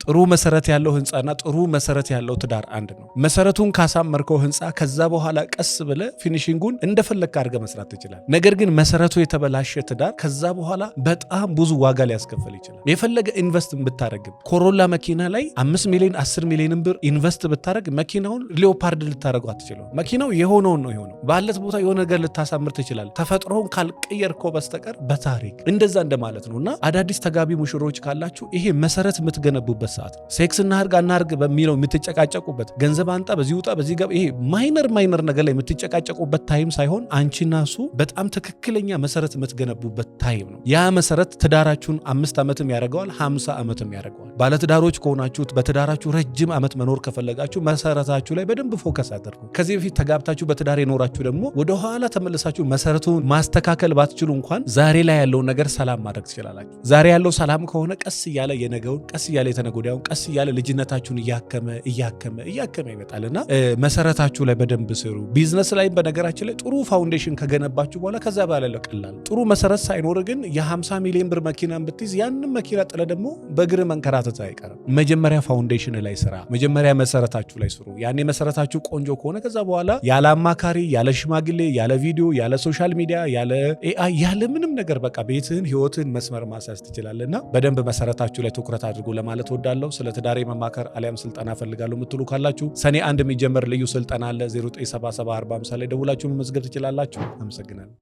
ጥሩ መሰረት ያለው ህንጻና ጥሩ መሰረት ያለው ትዳር አንድ ነው። መሰረቱን ካሳመርከው ህንጻ ከዛ በኋላ ቀስ ብለ ፊኒሺንጉን እንደፈለክ አድርገህ መስራት ትችላለህ። ነገር ግን መሰረቱ የተበላሸ ትዳር ከዛ በኋላ በጣም ብዙ ዋጋ ሊያስከፍል ይችላል። የፈለገ ኢንቨስት ብታረግም ኮሮላ መኪና ላይ 5 ሚሊዮን 10 ሚሊዮን ብር ኢንቨስት ብታረግ መኪናውን ሊዮፓርድ ልታረገው አትችለው። መኪናው የሆነውን ነው የሆነው። ባለት ቦታ የሆነ ነገር ልታሳምር ትችላለህ። ተፈጥሮውን ካልቀየርከው በስተቀር በታሪክ እንደዛ እንደማለት ነውና አዳዲስ ተጋቢ ሙሽሮች ካላችሁ ይሄ መሰረት የምትገነቡበት ሰዓት ነው። ሴክስ እናርግ በሚለው የምትጨቃጨቁበት፣ ገንዘብ አንጣ በዚህ ውጣ በዚህ ገብ፣ ይሄ ማይነር ነገር ላይ የምትጨቃጨቁበት ታይም ሳይሆን አንቺና እሱ በጣም ትክክለኛ መሰረት የምትገነቡበት ታይም ነው። ያ መሰረት ትዳራችሁን 5 ዓመትም ያደርገዋል 50 ዓመትም ያደርገዋል። ባለትዳሮች ከሆናችሁት በትዳራችሁ ረጅም ዓመት መኖር ከፈለጋችሁ መሰረታችሁ ላይ በደንብ ፎከስ አድርጉ። ከዚህ በፊት ተጋብታችሁ በትዳር የኖራችሁ ደግሞ ወደ ኋላ ተመልሳችሁ መሰረቱን ማስተካከል ባትችሉ እንኳን ዛሬ ላይ ያለውን ነገር ሰላም ማድረግ ትችላላችሁ። ዛሬ ያለው ሰላም ከሆነ ቀስ እያለ የነገውን ቀስ እያለ የተነጎዳውን ቀስ እያለ ልጅነታችሁን እያከመ ይመጣልና መሰረታችሁ ላይ በደንብ ስሩ። ቢዝነስ ላይ በነገራችን ላይ ጥሩ ፋውንዴሽን ከገነባችሁ በኋላ ከዛ በኋላ ቀላል። ጥሩ መሰረት ሳይኖር ግን የ50 ሚሊዮን ብር መኪናን ብትይዝ ያንን መኪና ጥለ ደግሞ በእግር መንከራተት አይቀርም። መጀመሪያ ፋውንዴሽን ላይ ስራ። መጀመሪያ መሰረታችሁ ላይ ስሩ። ያኔ መሰረታችሁ ቆንጆ ከሆነ ከዛ በኋላ ያለ አማካሪ፣ ያለ ሽማግሌ፣ ያለ ቪዲዮ፣ ያለ ሶሻል ሚዲያ፣ ያለ ኤአይ፣ ያለ ምንም ነገር በቃ ቤትህን ህይወትን መስመር ማስያዝ ትችላለና በደንብ መሰረታችሁ ላይ ትኩረት አድርጉ ለማለት ወዳለሁ። ስለ ትዳሬ መማከር አሊያም ስልጠና ፈልጋለሁ የምትሉ ካላችሁ ሰኔ 1 የሚጀመር ልዩ ስልጠና አለ 09774050 ላይ ደውላችሁ መመዝገብ ትችላላችሁ። አመሰግናለሁ።